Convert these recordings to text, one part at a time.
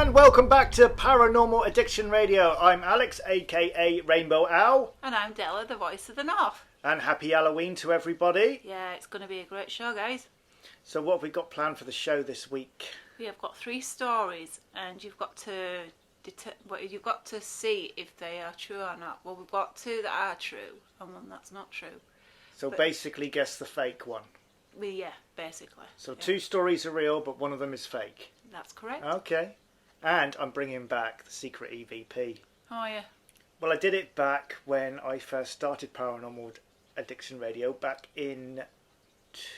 And welcome back to Paranormal Addiction Radio. I'm Alex, aka Rainbow Owl. And I'm Dela, the voice of the North. And happy Halloween to everybody. Yeah, it's going to be a great show, guys. So what have we got planned for the show this week? We have got 3 stories, and you've got to see if they are true or not. Well, we've got 2 that are true, and 1 that's not true. So basically guess the fake one. Yeah, basically. So yeah. 2 stories are real, but 1 of them is fake. That's correct. Okay. And I'm bringing back the secret EVP. Oh, yeah. Well, I did it back when I first started Paranormal Addiction Radio, back in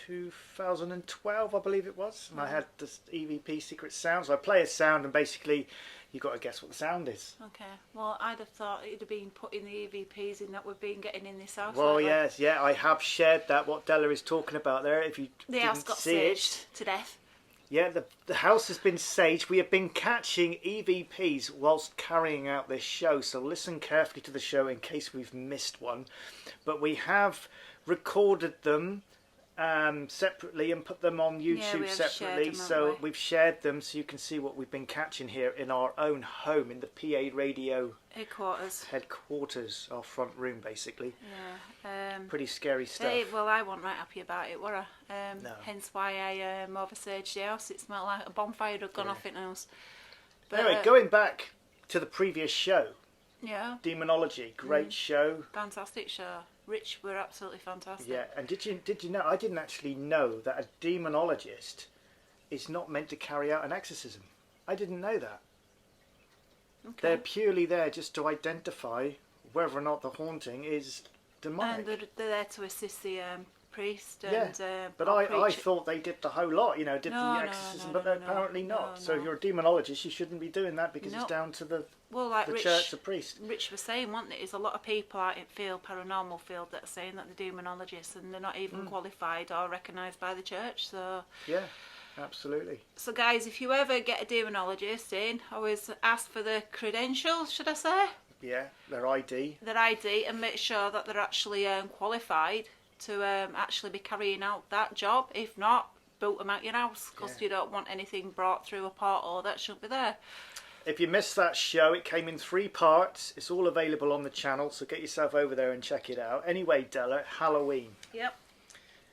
2012, I believe it was. And I had this EVP secret sound. So I play a sound and basically you've got to guess what the sound is. Okay. Well, I'd have thought it'd have been putting the EVPs in that we've been getting in this house. Well, yes, yeah, I have shared that, what Dela is talking about there. If you the house got saged to death. Yeah, the house has been saged. We have been catching EVPs whilst carrying out this show, so listen carefully to the show in case we've missed one. But we have recorded them separately and put them on YouTube separately. So we've shared them so you can see what we've been catching here in our own home, in the P.A Radio headquarters, our front room basically. Yeah. Pretty scary stuff. Well, I wasn't right happy about it, were I? No. Hence why I oversaged the house. It smelled like a bonfire had gone off in the house. But, anyway, going back to the previous show. Yeah. Demonology, great show. Fantastic show. Rich were absolutely fantastic. Yeah, and did you know, I didn't actually know that a demonologist is not meant to carry out an exorcism. I didn't know that. Okay. They're purely there just to identify whether or not the haunting is demonic. And they're there to assist the priest and but I thought they did the whole lot, did the exorcism, but apparently not. So if you're a demonologist, you shouldn't be doing that because it's down to the church, the priest. Rich was saying, wasn't it? There's a lot of people out in paranormal field that are saying that they're demonologists and they're not even qualified or recognised by the church. So yeah, absolutely. So guys, if you ever get a demonologist in, always ask for the credentials, should I say? Yeah, their ID. Their ID, and make sure that they're actually qualified to actually be carrying out that job. If not, boot them out your house because you don't want anything brought through a portal that shouldn't be there. If you missed that show, it came in 3 parts. It's all available on the channel, so get yourself over there and check it out. Anyway, Dela, Halloween. Yep.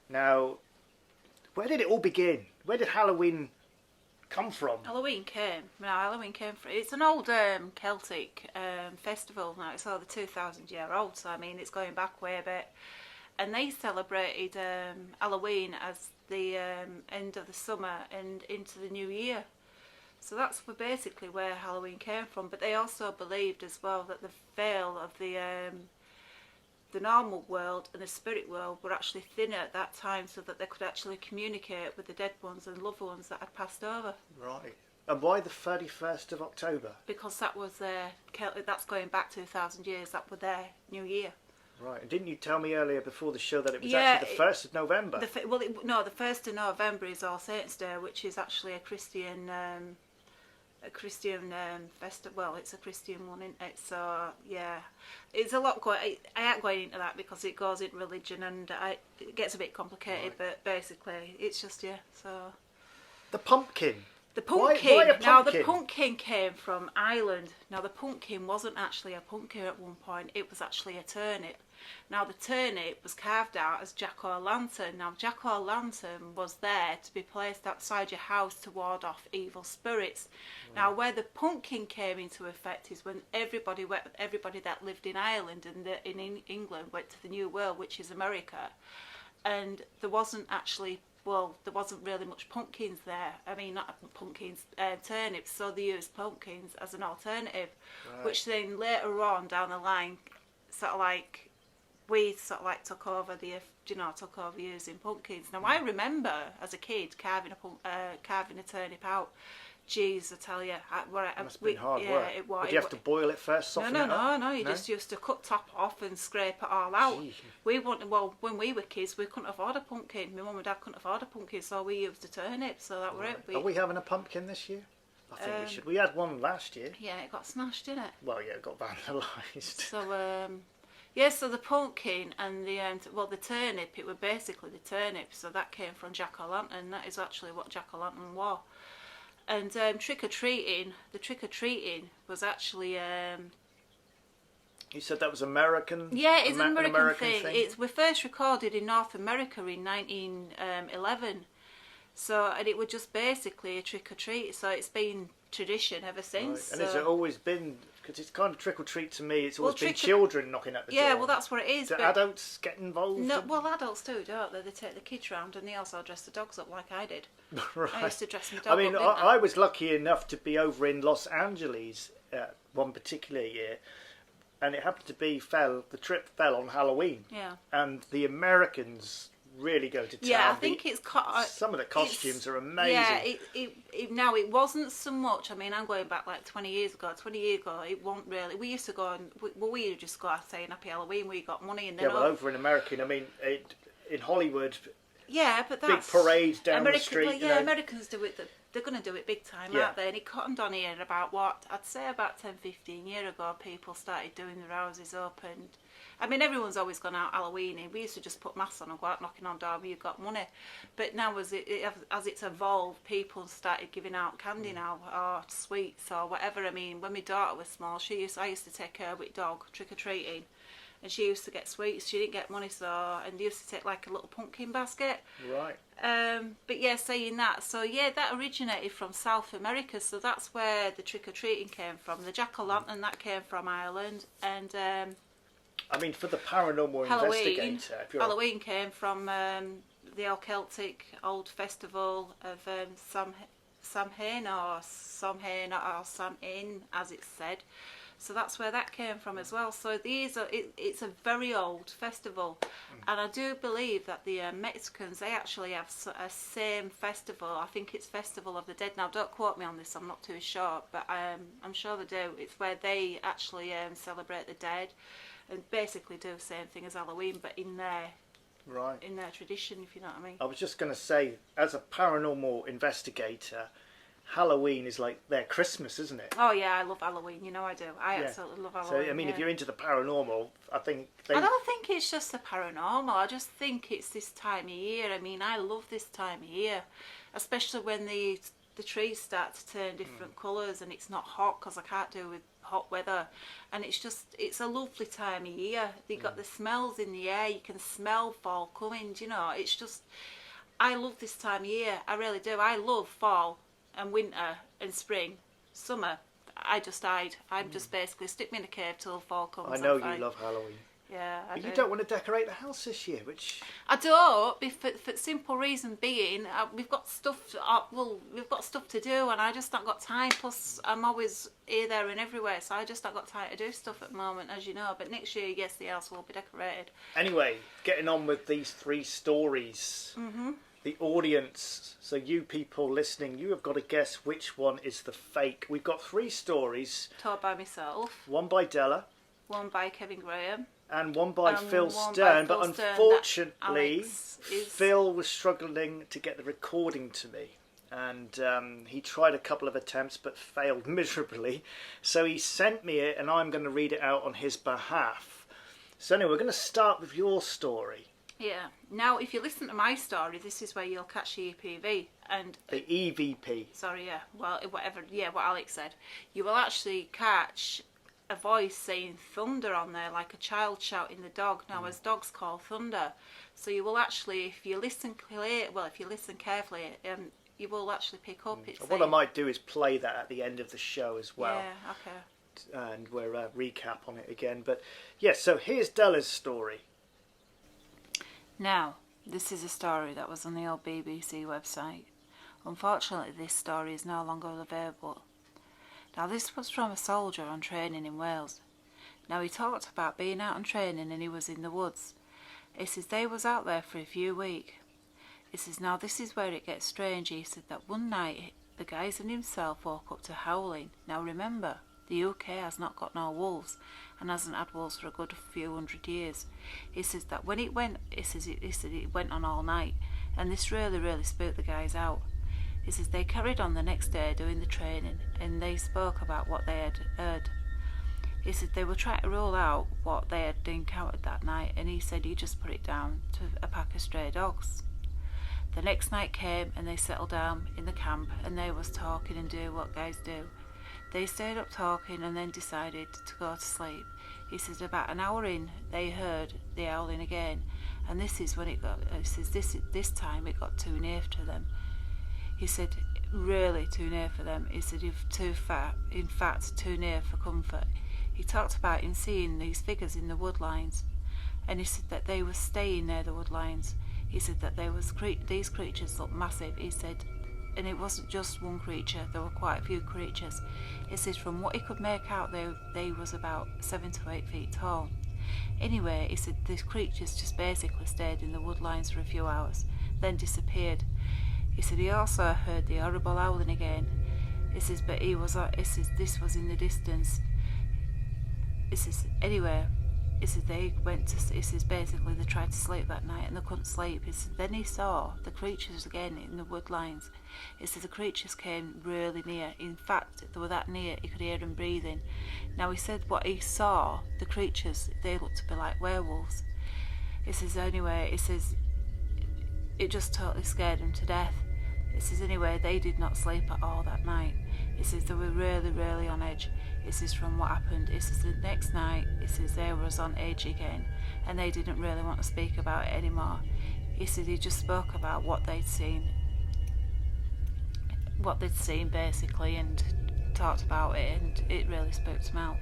Now, where did it all begin? Where did Halloween come from? Halloween came from... It's an old Celtic festival now. It's over 2,000 years old, so I mean, it's going back way a bit. And they celebrated Halloween as the end of the summer and into the new year. So that's basically where Halloween came from. But they also believed as well that the veil of the normal world and the spirit world were actually thinner at that time, so that they could actually communicate with the dead ones and loved ones that had passed over. Right. And why the 31st of October? Because that was that's going back 2,000 years. That was their new year. Right, and didn't you tell me earlier before the show that it was actually the 1st of November? The 1st of November is All Saints' Day, which is actually a Christian festival. Well, it's a Christian one, isn't it? So yeah, it's a lot. I ain't going into that because it goes into religion and it gets a bit complicated. Right. But basically, it's just So the pumpkin. The pumpkin. Why a pumpkin? Now the pumpkin came from Ireland. Now the pumpkin wasn't actually a pumpkin at one point. It was actually a turnip. Now the turnip was carved out as jack-o'-lantern. Now jack-o'-lantern was there to be placed outside your house to ward off evil spirits. Right. Now where the pumpkin came into effect is when everybody that lived in Ireland and in England went to the New World, which is America, and there wasn't really much pumpkins there. I mean, not pumpkins, turnips. So they used pumpkins as an alternative, right. Which then later on down the line, we took over using pumpkins. Now I remember as a kid carving a turnip out. Jeez, I tell you, it must have been hard work. It was. Did you have to boil it first, soften it up? No. You just used to cut top off and scrape it all out. Jeez. When we were kids, we couldn't afford a pumpkin. My mum and dad couldn't afford a pumpkin, so we used a turnip. So that were it. Are we having a pumpkin this year? I think we should. We had one last year. Yeah, it got smashed, didn't it? Well, yeah, it got vandalised. So so the pumpkin and the turnip, it was basically the turnip. So that came from jack-o'-lantern. That is actually what jack-o'-lantern was. And trick-or-treating, the trick-or-treating was actually... You said that was American? Yeah, it's an American thing. We first recorded in North America in 1911. So, and it was just basically a trick-or-treat. So it's been tradition ever since. Right. And has it always been, because it's kind of trick-or-treat to me, it's always been children knocking at the door. Yeah, well that's what it is. Do adults get involved? No, well adults do, don't they? They take the kids round and they also dress the dogs up like I did. Right. I used to dress my dog up, I was lucky enough to be over in Los Angeles one particular year, and it happened to be the trip fell on Halloween. Yeah. And the Americans really go to town. Yeah, I think some of the costumes are amazing. Yeah, now it wasn't so much. I mean, I'm going back like 20 years ago. 20 years ago, it wasn't really. We used to go and we would just go out saying Happy Halloween. We got money and then. Yeah, well, over in America, I mean, in Hollywood. Yeah, but that's big parade down the street. Well, yeah, Americans do it. They're going to do it big time, aren't they? And it cottoned on here about I'd say about 10, 15 years ago. People started doing their houses up and. I mean, everyone's always gone out Halloween. We used to just put masks on and go out knocking on doors. You've got money, but now as it's evolved, people started giving out candy now, or sweets or whatever. I mean, when my daughter was small, I used to take her with dog trick or treating, and she used to get sweets. She didn't get money, and they used to take like a little pumpkin basket. Right. But yeah, saying that, so yeah, that originated from South America. So that's where the trick or treating came from. The jack-o'-lantern that came from Ireland, and. I mean, for the paranormal investigator... Halloween came from the old Celtic old festival of Samhain, or Samhain, as it's said. So that's where that came from as well. So it's a very old festival. And I do believe that the Mexicans, they actually have a same festival. I think it's Festival of the Dead. Now, don't quote me on this, I'm not too sure. But I'm sure they do. It's where they actually celebrate the dead. And basically do the same thing as Halloween, but in their tradition, if you know what I mean. I was just going to say, as a paranormal investigator, Halloween is like their Christmas, isn't it? Oh yeah, I love Halloween. You know I do. I absolutely love Halloween. So I mean, if you're into the paranormal, I think I don't think it's just the paranormal. I just think it's this time of year. I mean, I love this time of year, especially when the trees start to turn different colours and it's not hot, because I can't do with hot weather, and it's a lovely time of year. You got the smells in the air, you can smell fall coming, you know. It's just, I love this time of year, I really do. I love fall and winter and spring. Summer, I just hide. I'm just basically stick me in a cave till fall comes. I know you love Halloween. Yeah, I do. You don't want to decorate the house this year, which I don't. For the simple reason being, we've got stuff. We've got stuff to do, and I just not got time. Plus, I'm always here, there, and everywhere, so I just not got time to do stuff at the moment, as you know. But next year, yes, the house will be decorated. Anyway, getting on with these 3 stories. The audience, so you people listening, you have got to guess which one is the fake. We've got 3 stories. Told by myself. One by Dela. One by Kevin Graham. And one by Phil Stern, but unfortunately, Phil was struggling to get the recording to me. And he tried a couple of attempts, but failed miserably. So he sent me it, and I'm going to read it out on his behalf. So anyway, we're going to start with your story. Yeah. Now, if you listen to my story, this is where you'll catch the EPV. And the EVP. Sorry, yeah. Well, whatever. Yeah, what Alex said. You will actually catch a voice saying thunder on there, like a child shouting the dog. Now, as dogs call thunder, so you will actually, if you listen carefully, you will actually pick up it. What I might do is play that at the end of the show as well. Yeah, okay. And we'll recap on it again. But yes, so here's Dela's story. Now, this is a story that was on the old BBC website. Unfortunately, this story is no longer available. Now, this was from a soldier on training in Wales. Now, he talked about being out on training and he was in the woods. He says they was out there for a few weeks. He says, now this is where it gets strange. He said that one night the guys and himself woke up to howling. Now, remember, the UK has not got no wolves and hasn't had wolves for a good few hundred years. He says that when it went, he said it went on all night, and this really, really spooked the guys out. He says they carried on the next day doing the training, and they spoke about what they had heard. He said they were trying to rule out what they had encountered that night, and he said he just put it down to a pack of stray dogs. The next night came and they settled down in the camp and they was talking and doing what guys do. They stayed up talking and then decided to go to sleep. He says about an hour in, they heard the howling again, and this is when it got. He says this time it got too near to them. He said really too near for them. He said if too far, in fact too near for comfort. He talked about him seeing these figures in the woodlines, and he said that they were staying near the woodlines. He said that these creatures looked massive. He said, and it wasn't just one creature, there were quite a few creatures. He says from what he could make out, they was about 7 to 8 feet tall. Anyway, he said these creatures just basically stayed in the woodlines for a few hours, then disappeared. He said he also heard the horrible howling again. He says, but this was in the distance. He says, anyway, he says they went to, he says basically they tried to sleep that night and they couldn't sleep. He says then he saw the creatures again in the woodlines. He says the creatures came really near. In fact, they were that near he could hear them breathing. Now he said what he saw, the creatures, they looked to be like werewolves. He says anyway, he says it just totally scared them to death. He says anyway, they did not sleep at all that night. He says they were really, really on edge. He says from what happened, he says the next night, he says they was on edge again and they didn't really want to speak about it anymore. He said he just spoke about what they'd seen basically, and talked about it, and it really spooked him out.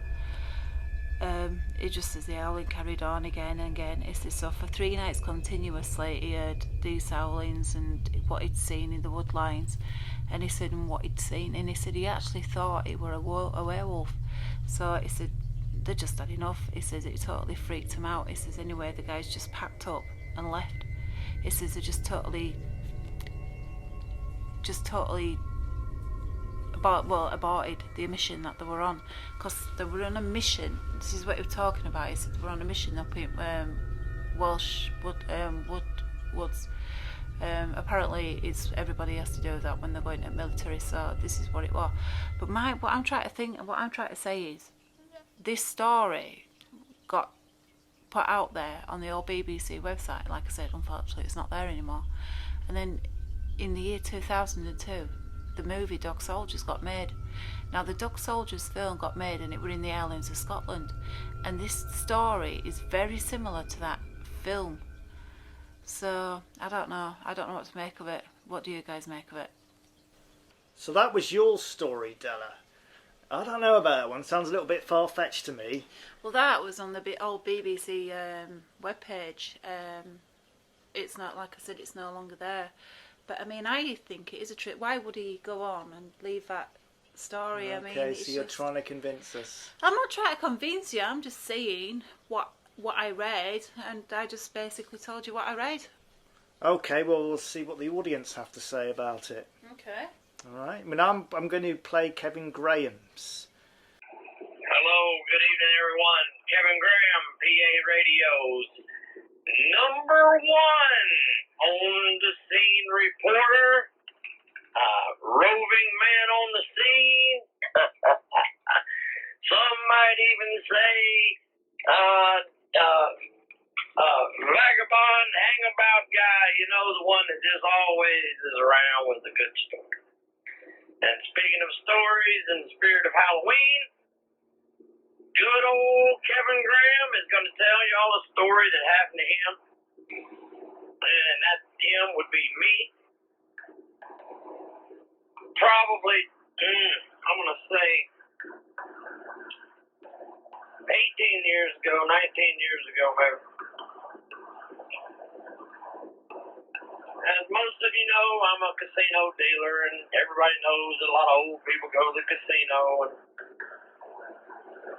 It just says the howling carried on again and again. He says so for 3 nights continuously he heard these howlings and what he'd seen in the woodlines, and he said and what he'd seen, and he said he actually thought it were a werewolf. So he said they just had enough. He says it totally freaked him out. He says anyway the guys just packed up and left. He says they just totally aborted the mission that they were on, because they were on a mission. This is what he was talking about. He said they were on a mission up in Welsh woods. Apparently everybody has to do that when they're going to military, so this is what it was. But what I'm trying to say is this story got put out there on the old BBC website. Like I said, unfortunately it's not there anymore. And then in the year 2002 the movie Dog Soldiers got made. Now the Dog Soldiers film got made and it were in the Highlands of Scotland, and this story is very similar to that film. So I don't know what to make of it. What do you guys make of it? So that was your story, Dela. I don't know about that one. Sounds a little bit far-fetched to me. Well, that was on the old BBC webpage. It's not, like I said, it's no longer there. But I mean, I think it is a trick. Why would he go on and leave that story? Okay, I mean, so you're trying to convince us. I'm not trying to convince you. I'm just saying what I read, and I just basically told you what I read. Okay, well we'll see what the audience have to say about it. Okay. All right. I mean, I'm going to play Kevin Graham's. Hello, good evening, everyone. Kevin Graham, P.A Radio's #1 on the scene reporter, roving man on the scene. Some might even say vagabond, hangabout guy, you know, the one that just always is around with the good story. And speaking of stories in the spirit of Halloween, good old Kevin Graham is going to tell y'all a story that happened to him. And that him would be me. Probably, I'm going to say 18 years ago, 19 years ago, maybe. As most of you know, I'm a casino dealer, and everybody knows that a lot of old people go to the casino. And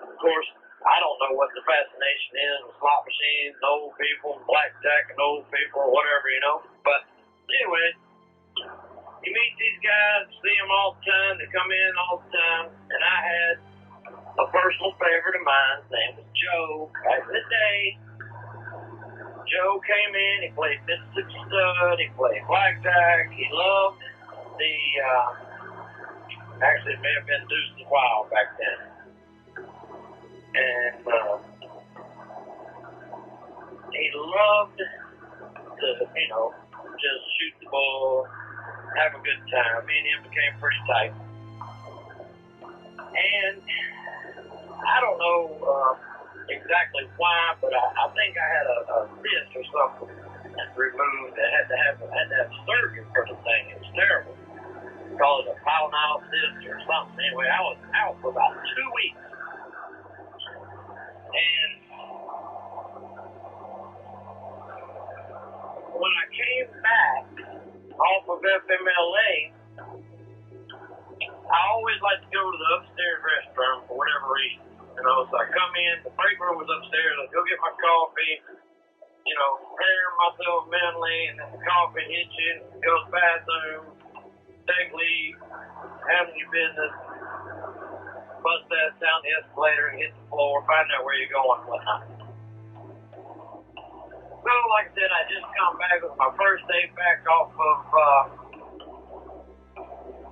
of course, I don't know what the fascination is with slot machines and old people and blackjack and old people or whatever, you know. But anyway, you meet these guys, see them all the time, they come in all the time, and I had a personal favorite of mine. His name was Joe. Back in the day, Joe came in, he played Mississippi Stud, he played blackjack, he loved the, actually it may have been Deuce the Wild back then. And he loved to, you know, just shoot the bull, have a good time. Me and him became pretty tight. And I don't know exactly why, but I think I had a cyst or something removed. I had to have surgery for the thing. It was terrible. Called it a pilonidal cyst or something. Anyway, I was out for about 2 weeks. And when I came back off of FMLA, I always like to go to the upstairs restroom for whatever reason. You know, so I come in, the break room was upstairs, I go get my coffee, you know, prepare myself mentally, and then the coffee hits you, go to the bathroom, take leave, handle your business, bust ass down the escalator and hit the floor, find out where you're going and whatnot. So, like I said, I just come back with my first day back off of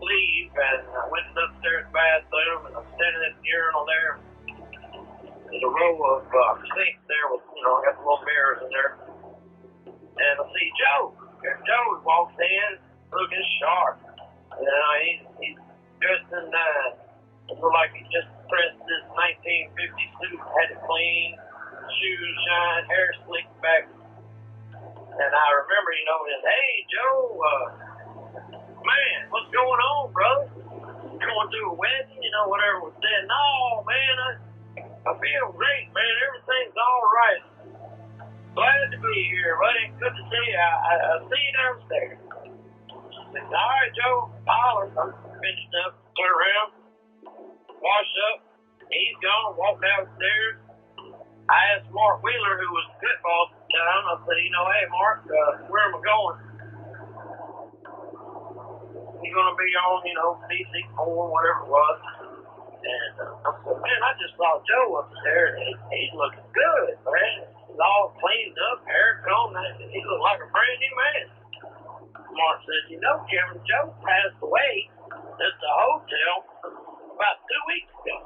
leave, and I went to the upstairs bathroom, and I'm standing at the urinal there. There's a row of sinks there with, you know, I got the little mirrors in there. And I see Joe. And Joe walks in looking sharp. You know, he's dressed in, it looked like he just pressed this 1950 suit, had it clean, shoes shine, hair slicked back. And I remember, you know, hey, Joe, man, what's going on, brother? Going through a wedding, you know, whatever was said. No, man, I feel great, man. Everything's all right. Glad to be here, buddy. Good to see you. I'll see you downstairs. I said, all right, Joe. I'm finished up. Turn around. Wash up. He's gone. Walk downstairs. I asked Mark Wheeler, who was the pit boss at the time. I said, you know, hey, Mark, where am I going? You're going to be on, you know, DC4, whatever it was. And I said, man, I just saw Joe upstairs, and he's looking good, man. He's all cleaned up, hair combed. He looked like a brand new man. Mark said, you know, Kevin, Joe passed away at the hotel about 2 weeks ago.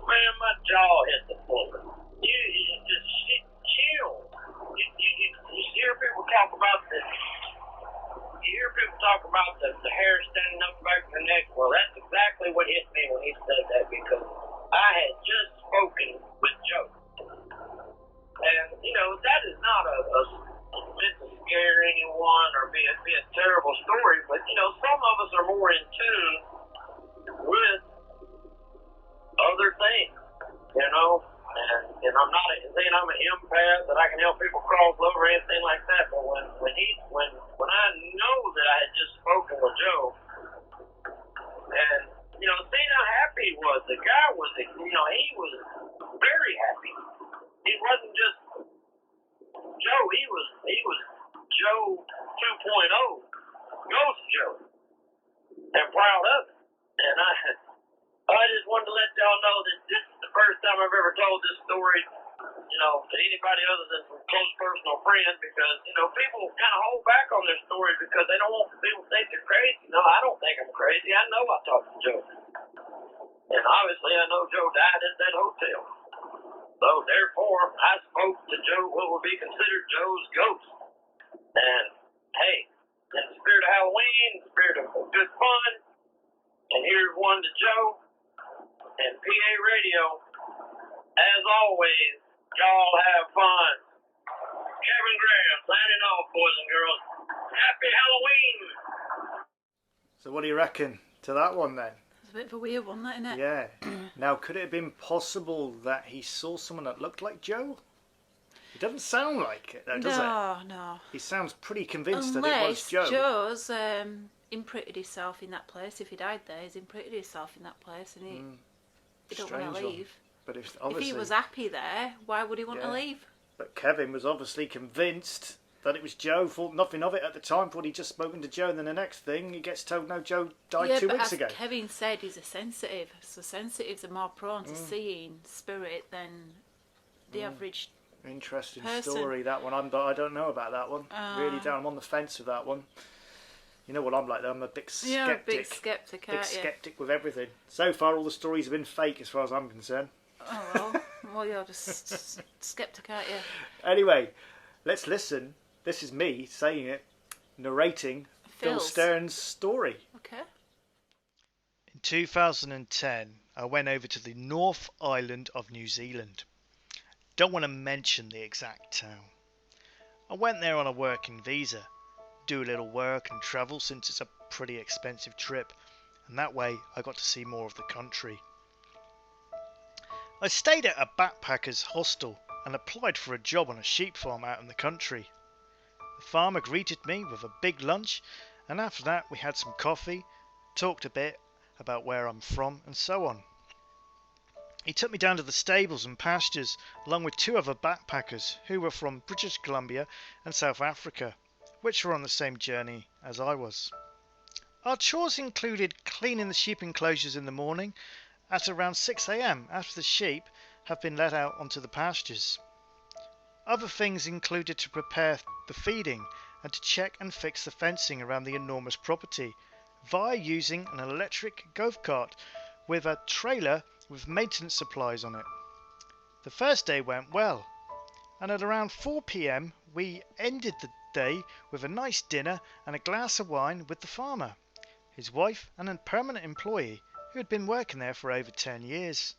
Man, my jaw hit the floor. You just chill. You hear people talk about this. You hear people talk about the hair standing up back of the neck. Well, that's exactly what hit me when he said that, because I had just spoken with Joe. And, you know, that is not a meant to scare anyone or be a terrible story, but, you know, some of us are more in tune with other things, you know. And I'm not saying I'm an empath that I can help people cross over or anything like that. But when I know that I had just spoken with Joe, and you know, seeing how happy he was, the guy was, you know, he was very happy. He wasn't just Joe. He was Joe 2.0, Ghost Joe, and proud of it. And I just wanted to let y'all know that this is the first time I've ever told this story, you know, to anybody other than some close personal friends, because, you know, people kind of hold back on their stories because they don't want people to think they're crazy. No, I don't think I'm crazy. I know I talked to Joe. And obviously I know Joe died at that hotel. So therefore, I spoke to Joe, what would be considered Joe's ghost. And hey, in the spirit of Halloween, in the spirit of good fun, and here's one to Joe. And P.A. Radio, as always, y'all have fun. Kevin Graham signing off, boys and girls. Happy Halloween! So what do you reckon to that one then? It's a bit of a weird one, that, isn't it? Yeah. Now, could it have been possible that he saw someone that looked like Joe? It doesn't sound like it, though, does it? No. He sounds pretty convinced that it was Unless Joe. Joe's imprinted himself in that place. If he died there, he's imprinted himself in that place, and he don't want to leave. But if he was happy there, why would he want to leave? But Kevin was obviously convinced that it was Joe, thought nothing of it at the time, thought he'd just spoken to Joe, and then the next thing he gets told, no, Joe died 2 weeks ago. As Kevin said, he's a sensitive, so sensitives are more prone to seeing spirit than the average Interesting person. story, that one. I don't know about that one. Really don't. I'm on the fence with that one. You know what I'm like, though. I'm a big skeptic. Yeah, a big skeptic, Big skeptic with everything. So far, all the stories have been fake, as far as I'm concerned. Oh, well, you're just skeptic, aren't you? Anyway, let's listen this is me saying it, narrating Phil Phil's. Stern's story. Okay. In 2010, I went over to the North Island of New Zealand. Don't want to mention the exact town. I went there on a working visa, do a little work and travel since it's a pretty expensive trip, and that way I got to see more of the country. I stayed at a backpacker's hostel and applied for a job on a sheep farm out in the country. The farmer greeted me with a big lunch, and after that we had some coffee, talked a bit about where I'm from and so on. He took me down to the stables and pastures along with 2 other backpackers who were from British Columbia and South Africa, which were on the same journey as I was. Our chores included cleaning the sheep enclosures in the morning at around 6 a.m. after the sheep have been let out onto the pastures. Other things included to prepare the feeding and to check and fix the fencing around the enormous property via using an electric golf cart with a trailer with maintenance supplies on it. The first day went well, and at around 4 p.m. we ended the day with a nice dinner and a glass of wine with the farmer, his wife and a permanent employee who had been working there for over 10 years.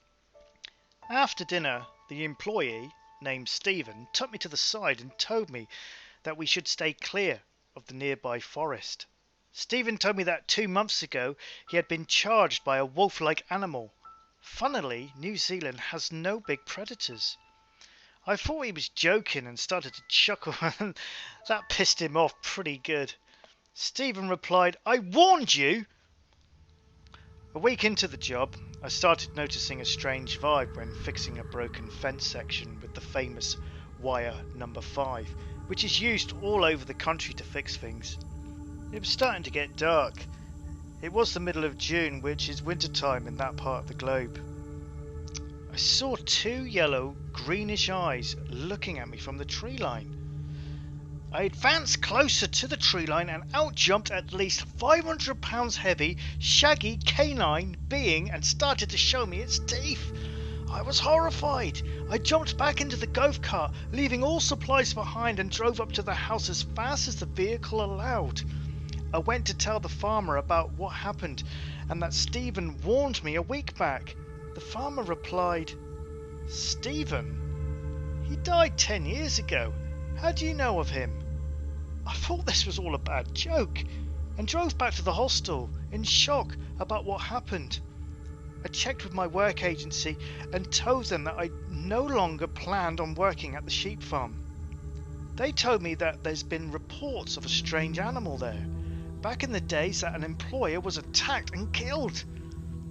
After dinner, the employee, named Stephen, took me to the side and told me that we should stay clear of the nearby forest. Stephen told me that 2 months ago he had been charged by a wolf-like animal. Funnily, New Zealand has no big predators. I thought he was joking and started to chuckle, and that pissed him off pretty good. Stephen replied, "I warned you!" A week into the job, I started noticing a strange vibe when fixing a broken fence section with the famous wire number 5, which is used all over the country to fix things. It was starting to get dark. It was the middle of June, which is winter time in that part of the globe. I saw 2 yellow, greenish eyes looking at me from the tree line. I advanced closer to the tree line and out-jumped at least 500 pounds heavy, shaggy canine being and started to show me its teeth. I was horrified. I jumped back into the golf cart, leaving all supplies behind, and drove up to the house as fast as the vehicle allowed. I went to tell the farmer about what happened and that Stephen warned me a week back. The farmer replied, "Stephen? He died 10 years ago. How do you know of him?" I thought this was all a bad joke and drove back to the hostel in shock about what happened. I checked with my work agency and told them that I no longer planned on working at the sheep farm. They told me that there's been reports of a strange animal there, back in the days that an employer was attacked and killed.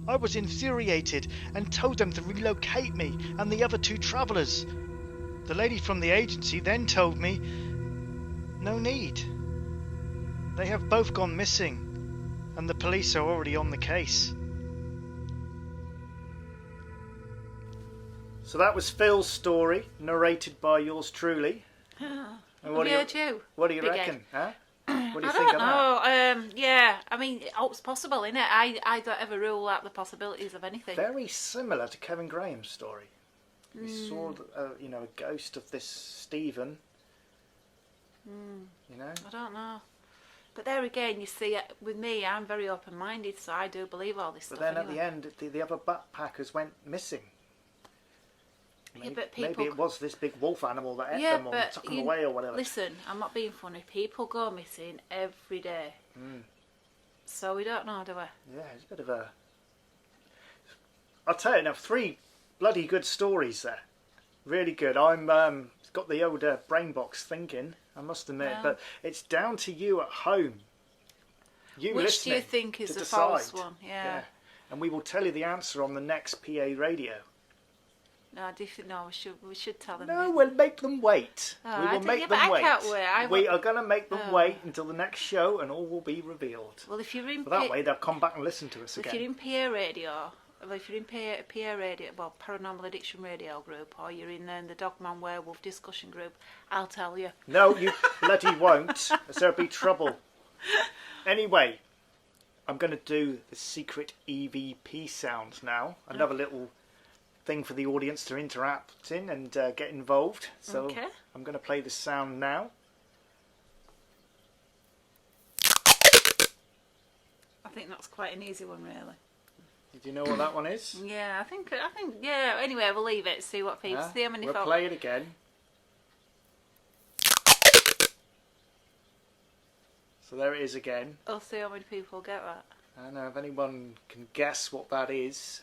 I was infuriated and told them to relocate me and the other 2 travellers. The lady from the agency then told me, "No need. They have both gone missing and the police are already on the case." So that was Phil's story, narrated by yours truly. And what do you Big reckon? Huh? What do you I think don't of that? know. Yeah, I mean, it's possible, isn't it? I don't ever rule out the possibilities of anything. Very similar to Kevin Graham's story. We saw, a ghost of this Stephen. You know. I don't know. But there again, you see, with me, I'm very open-minded, so I do believe all this But stuff. then at the end, the other backpackers went missing. Maybe, but people... maybe it was this big wolf animal that ate them or took them away or whatever. Listen, I'm not being funny. People go missing every day. So we don't know, do we? Yeah, it's a bit of a... I'll tell you now, 3 bloody good stories there. Really good. I'm got the old brain box thinking, I must admit. Yeah. But it's down to you at home. You Which do you listening think is to the decide. false one? Yeah. And we will tell you the answer on the next PA Radio. No, we should tell them. No, we'll make them wait. Oh, we will make them I wait. can't wait. We are going to make them wait until the next show, and all will be revealed. Well, if you're in that way, they'll come back and listen to us again. If you're in P.A Radio, P.A Radio, well, Paranormal Addiction Radio Group, or you're in the Dogman Werewolf discussion group, I'll tell you. No, you bloody won't, as there'll be trouble. Anyway, I'm going to do the secret EVP sound now. Another little thing for the audience to interact in and get involved. So okay. I'm going to play the sound now. think that's quite an easy one, really. Do you know what that one is? Yeah, I think, yeah. Anyway, we'll leave it. See what people see how many. We'll play it again. So there it is again. I'll see how many people get that. I don't know if anyone can guess what that is.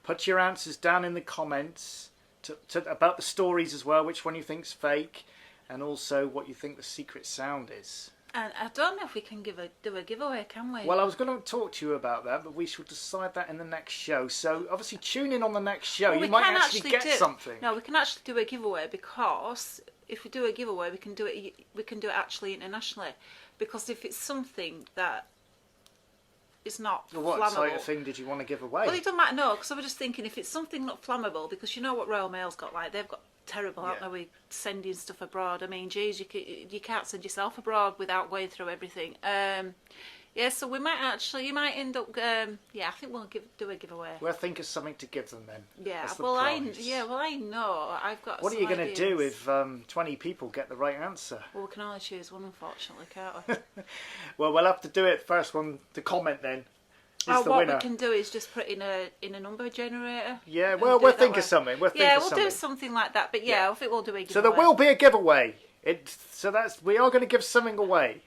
Put your answers down in the comments about the stories as well, which one you think's fake, and also what you think the secret sound is. And I don't know if we can do a giveaway, can we? Well, I was going to talk to you about that, but we shall decide that in the next show. So obviously tune in on the next show. Well, you might actually get something. No, we can actually do a giveaway, because if we do a giveaway, we can do it actually internationally. Because if it's something that is not what flammable... sort of thing did you want to give away? Well, it doesn't matter, no, because I was just thinking, if it's something not flammable, because you know what Royal Mail's got like, they've got terrible, aren't they, with sending stuff abroad. I mean, geez, you can't send yourself abroad without going through everything. Yeah, so we might actually, you might end up, I think we'll do a giveaway. We'll think of something to give them then. Yeah, That's the well, prize. I know, I've got What are you going to do if 20 people get the right answer? Well, we can only choose one, unfortunately, can't we? Well, we'll have to do it first one to comment then. What we can do is just put in a number generator. Yeah, well, we'll think of something. We'll do something like that. But I think we'll do a giveaway. So there will be a giveaway. We are going to give something away.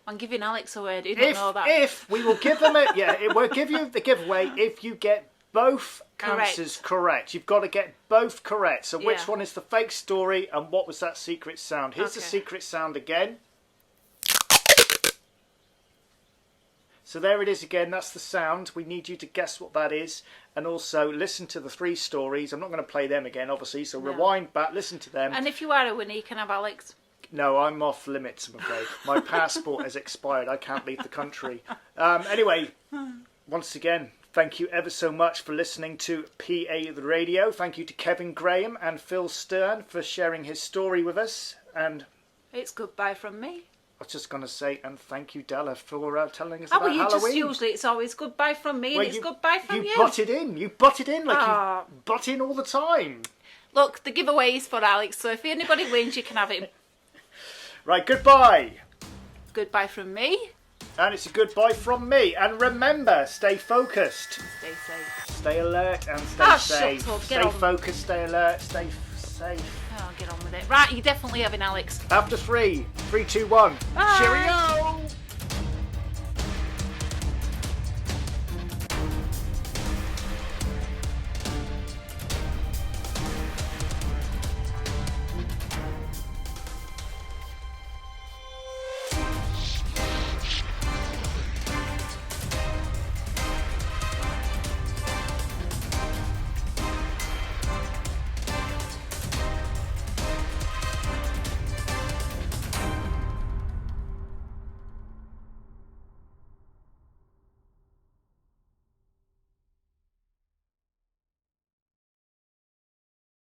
I'm giving Alex away. Do you not know that? If we will give them we'll give you the giveaway if you get both answers correct. You've got to get both correct. So which one is the fake story and what was that secret sound? Here's the secret sound again. So there it is again, that's the sound. We need you to guess what that is. And also listen to the 3 stories. I'm not going to play them again, obviously, so rewind back, listen to them. And if you are a winner, you can have Alex. No, I'm off limits, I'm afraid. My passport has expired. I can't leave the country. Anyway, once again, thank you ever so much for listening to P.A Radio. Thank you to Kevin Graham and Phil Stern for sharing his story with us. And it's goodbye from me. I was just going to say, and thank you, Dela, for telling us about Halloween. Just usually it's always goodbye from me, and it's goodbye from you. You butted in. You butted in like you butt in all the time. Look, the giveaway is for Alex, so if anybody wins, you can have him. Right, goodbye. Goodbye from me. And it's a goodbye from me. And remember, stay focused. Stay safe. Stay alert and stay safe. Shut up. Stay focused, stay alert, stay safe. Oh, get on with it. Right, you're definitely having Alex. After 3, 3, 2, 1. Bye. Cheerio!